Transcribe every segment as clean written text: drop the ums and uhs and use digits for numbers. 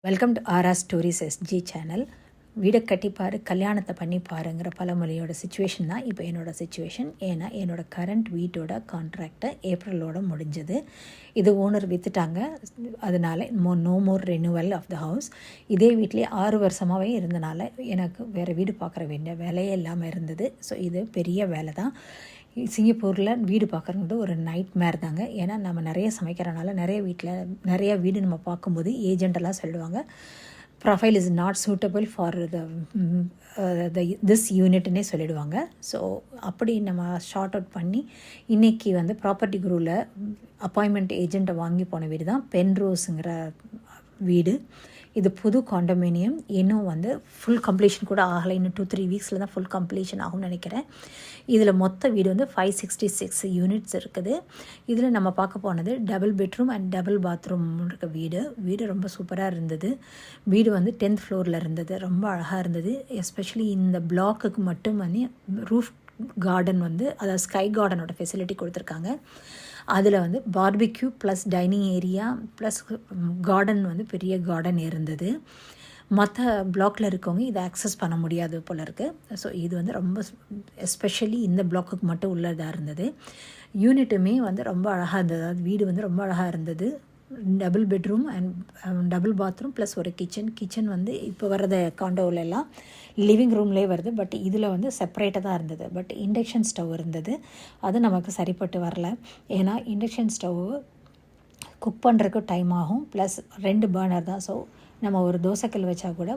Welcome to RR stories SG channel. வீடை கட்டிப்பாரு கல்யாணத்தை பண்ணி பாருங்கிற பழமொழியோட சுச்சுவேஷன் தான் இப்போ என்னோடய சுச்சுவேஷன். ஏன்னா என்னோடய கரண்ட் வீட்டோட கான்ட்ராக்டை ஏப்ரலோட முடிஞ்சது. இது ஓனர் விற்றுட்டாங்க. அதனால no more renewal of the house. இதே வீட்லேயே 6 வருஷமாகவே இருந்தனால எனக்கு வேறு வீடு பார்க்குற வேண்டிய வேலையே இல்லாமல் இருந்தது. ஸோ இது பெரிய வேலை தான். சிங்கப்பூரில் வீடு பார்க்குறது ஒரு நைட் மேர் தாங்க. ஏன்னா நம்ம நிறைய சமைக்கிறனால நிறைய வீடு நம்ம பார்க்கும்போது ஏஜெண்டெல்லாம் சொல்லுவாங்க, profile is not suitable for this யூனிட்னே சொல்லிடுவாங்க. ஸோ அப்படி நம்ம ஷார்ட் அவுட் பண்ணி இன்றைக்கி ப்ராப்பர்ட்டி குரூவில் அப்பாயின்மெண்ட் ஏஜெண்ட்டை வாங்கி போன வீடு தான் பென்ரோஸுங்கிற வீடு. இது புது காண்டோமினியம். இன்னும் ஃபுல் கம்ப்ளீஷன் கூட ஆகலை. இன்னும் 2-3 வீக்ஸில் தான் ஃபுல் கம்ப்ளீஷன் ஆகும்னு நினைக்கிறேன். இதில் மொத்த வீடு 566 யூனிட்ஸ் இருக்குது. இதில் நம்ம பார்க்க போனது double bedroom and double bathroom இருக்க வீடு ரொம்ப சூப்பராக இருந்தது. வீடு 10th ஃப்ளோரில் இருந்தது. ரொம்ப அழகாக இருந்தது. எஸ்பெஷலி இந்த பிளாக்குக்கு மட்டும் ரூஃப் கார்டன் அதாவது ஸ்கை கார்டனோட ஃபெசிலிட்டி கொடுத்துருக்காங்க. அதில் barbecue plus dining area plus garden பெரிய கார்டன் இருந்தது. மற்ற பிளாக்கில் இருக்கவங்க இதை ஆக்சஸ் பண்ண முடியாது போல் இருக்குது. ஸோ இது ரொம்ப எஸ்பெஷலி இந்த பிளாக்குக்கு மட்டும் உள்ளதாக இருந்தது. யூனிட்டுமே ரொம்ப அழகாக இருந்தது. அது வீடு ரொம்ப அழகாக இருந்தது. Double bedroom and double bathroom plus ஒரு கிச்சன் இப்போ வர்றத காண்டோவிலெல்லாம் லிவிங் ரூம்லேயே வருது. பட் இதில் செப்பரேட்டாக தான் இருந்தது. பட் இண்டக்ஷன் ஸ்டவ் இருந்தது. அது நமக்கு சரிப்பட்டு வரல. ஏன்னா இண்டக்ஷன் ஸ்டவ் குக் பண்ணுறதுக்கு டைம் ஆகும். ப்ளஸ் 2 பர்னர் தான். ஸோ நம்ம ஒரு தோசைக்கல் வச்சா கூட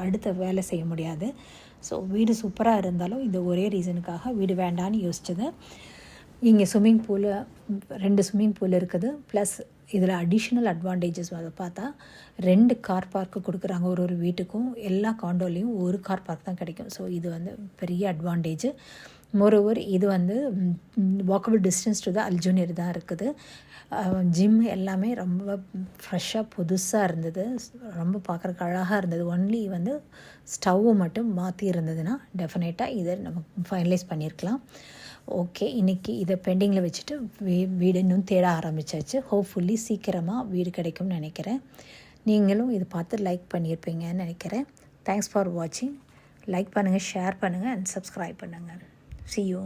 அடுத்த வேலை செய்ய முடியாது. ஸோ வீடு சூப்பராக இருந்தாலும் இந்த ஒரே ரீசனுக்காக வீடு வேண்டான்னு யோசிச்சது. இங்கே 2 ஸ்விம்மிங் பூல் இருக்குது. ப்ளஸ் இதில் அடிஷ்னல் அட்வான்டேஜஸ் அதை பார்த்தா 2 கார் பார்க்கு கொடுக்குறாங்க. ஒரு வீட்டுக்கும் எல்லா காண்டோலையும் ஒரு கார் பார்க் தான் கிடைக்கும். ஸோ இது பெரிய அட்வான்டேஜ். மோரோவர் இது வாக்கபிள் டிஸ்டன்ஸ் டு த அல்ஜூனியர் தான் இருக்குது. ஜிம் எல்லாமே ரொம்ப ஃப்ரெஷ்ஷாக புதுசாக இருந்தது. ரொம்ப பார்க்குறக்கு அழகாக இருந்தது. ஒன்லி ஸ்டவ்வு மட்டும் மாற்றி இருந்ததுன்னா டெஃபினட்டாக இதை நம்ம ஃபைனலைஸ் பண்ணியிருக்கலாம். ஓகே, இன்றைக்கி இதை பெண்டிங்கில் வச்சுட்டு வீடு இன்னும் தேட ஆரம்பித்தாச்சு. ஹோப்ஃபுல்லி சீக்கிரமாக வீடு கிடைக்கும்னு நினைக்கிறேன். நீங்களும் இதை பார்த்து லைக் பண்ணியிருப்பீங்கன்னு நினைக்கிறேன். தேங்க்ஸ் ஃபார் வாட்சிங். லைக் பண்ணுங்கள், ஷேர் பண்ணுங்கள் அண்ட் சப்ஸ்கிரைப் பண்ணுங்கள். See you.